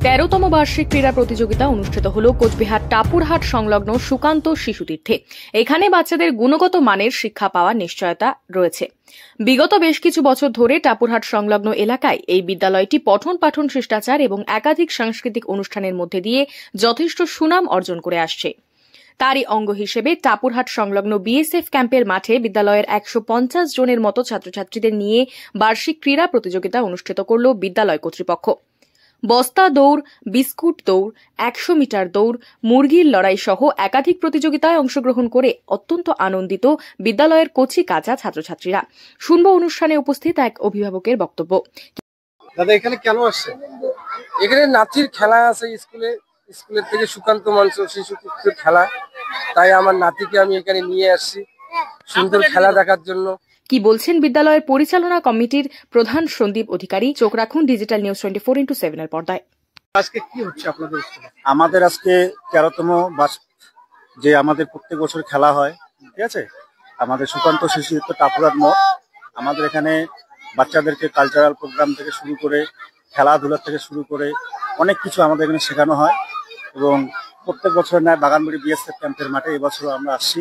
13তম বার্ষিক ক্রীড়া প্রতিযোগিতা অনুষ্ঠিত হল কোচবিহার টাপুরহাট সংলগ্ন সুকান্ত শিশুতীর্থে। এখানে বাচ্চাদের গুণগত মানের শিক্ষা পাওয়ার নিশ্চয়তা রয়েছে। বিগত বেশ কিছু বছর ধরে টাপুরহাট সংলগ্ন এলাকায় এই বিদ্যালয়টি পঠন পাঠন শিষ্টাচার এবং একাধিক সাংস্কৃতিক অনুষ্ঠানের মধ্যে দিয়ে যথেষ্ট সুনাম অর্জন করে আসছে। তারই অঙ্গ হিসেবে টাপুরহাট সংলগ্ন বিএসএফ ক্যাম্পের মাঠে বিদ্যালয়ের 150 জনের মতো ছাত্রছাত্রীদের নিয়ে বার্ষিক ক্রীড়া প্রতিযোগিতা অনুষ্ঠিত করল বিদ্যালয় কর্তৃপক্ষ। বস্তা দৌড়, বিস্কুট দৌড়, 100 মিটার দৌড়, মুরগির লড়াই সহ একাধিক প্রতিযোগিতায় অংশগ্রহণ করে অত্যন্ত আনন্দিত বিদ্যালয়ের কচি কাঁচা ছাত্রছাত্রীরা। শুনব অনুষ্ঠানে উপস্থিত এক অভিভাবকের বক্তব্য। দাদা, এখানে কেন আসছে? এখানে নাচির খেলা আছে স্কুলের থেকে সুকান্ত মঞ্চ শিশুতীর্থের খেলা, তাই আমার নাতিকে আমি এখানে নিয়ে আসছি সুন্দর খেলা দেখার জন্য। কি বলছেন বিদ্যালয়ের পরিচালনা কমিটির প্রধান সন্দীপ অধিকারী? চোখ রাখুন ডিজিটাল নিউজ 24x7 এর পর্দায়। আজকে কি হচ্ছে আপনাদের স্কুলে? আমাদের আজকে 13তম যে আমাদের প্রত্যেক বছর খেলা হয়, ঠিক আছে, আমাদের সুকান্ত শিশুতীর্থ টাপুরহাট মোড়। আমাদের এখানে বাচ্চাদেরকে কালচারাল প্রোগ্রাম থেকে শুরু করে খেলাধুলা থেকে শুরু করে অনেক কিছু আমাদের এখানে শেখানো হয় এবং প্রত্যেক বছরের ন্যায় বাগানবাড়ি বিএসএফ ক্যাম্পের মাঠে এবছরও আমরা আসছি।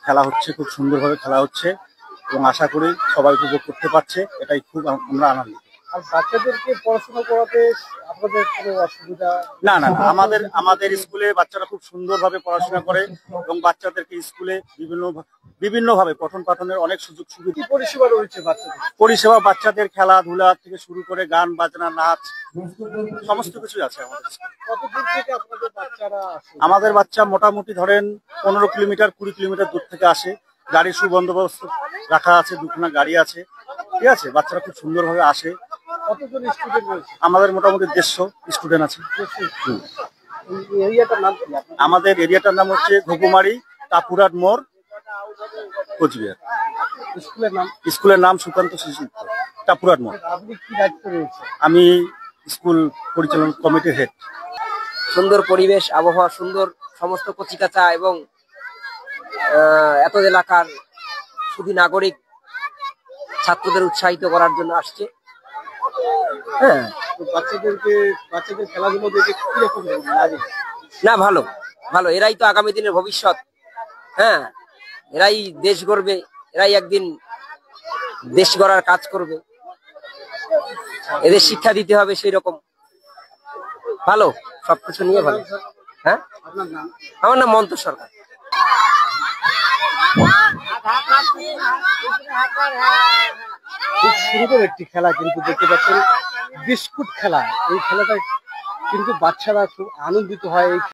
খেলা হচ্ছে, খুব সুন্দরভাবে খেলা হচ্ছে এবং আশা করি সবাই উপভোগ করতে পারছে, এটাই খুব আমরা আনন্দিত। আর বাচ্চাদেরকে পড়াশোনা করাতে আপনাদের কোনো অসুবিধা? না, আমাদের স্কুলে বাচ্চারা খুব সুন্দরভাবে পড়াশোনা করে এবং বাচ্চাদেরকে স্কুলে বিভিন্নভাবে পঠন পাঠনের অনেক সুযোগ সুবিধা। পরিষেবা রয়েছে বাচ্চাদের? পরিষেবা বাচ্চাদের খেলাধুলা থেকে শুরু করে গান বাজনা নাচ সমস্ত কিছুই আছে আমাদের স্কুলে। কতদূর থেকে আপনাদের বাচ্চারা আসে? আমাদের বাচ্চা মোটামুটি ধরেন 15 কিলোমিটার 20 কিলোমিটার দূর থেকে আসে। গাড়ির সুবন্দোবস্ত রাখা আছে, দুখানা গাড়ি আছে, ঠিক আছে। বাচ্চারা খুব সুন্দরভাবে আসে। কতজন স্টুডেন্ট রয়েছে? আমাদের মোটামুটি 150 স্টুডেন্ট আছে। এরিয়াটার নাম কি? আমাদের এরিয়াটার নাম হচ্ছে ঘুঘুমারি টাপুরহাট মোড়, কোচবিহার। স্কুলের নাম সুকান্ত শিশুতীর্থ টাপুরহাট মোড়। আপনি কি দায়িত্ব রয়েছে? আমি স্কুল পরিচালনা কমিটির হেড। সুন্দর পরিবেশ, আবহাওয়া সুন্দর, সমস্ত কচিকাঁচা এবং এত এলাকার শুধু নাগরিক ছাত্রদের উৎসাহিত করার জন্য আসছে। হ্যাঁ, বাচ্চাদের খেলাধুলো দেখে কিরকম লাগে? না, ভালো, এরাই তো আগামী দিনের ভবিষ্যৎ। হ্যাঁ, এরাই দেশ গড়বে, এরাই একদিন দেশ গড়ার কাজ করবে। এদের শিক্ষা দিতে হবে সেই রকম। ভালো, সবকিছু নিয়ে ভালো। হ্যাঁ, আমার নাম মন্ত সরকার। খুব সুন্দর একটি খেলা কিন্তু দেখতে পাচ্ছেন, বিস্কুট খেলা। এই খেলাটা কিন্তু বাচ্চারা খুব আনন্দিত হয়।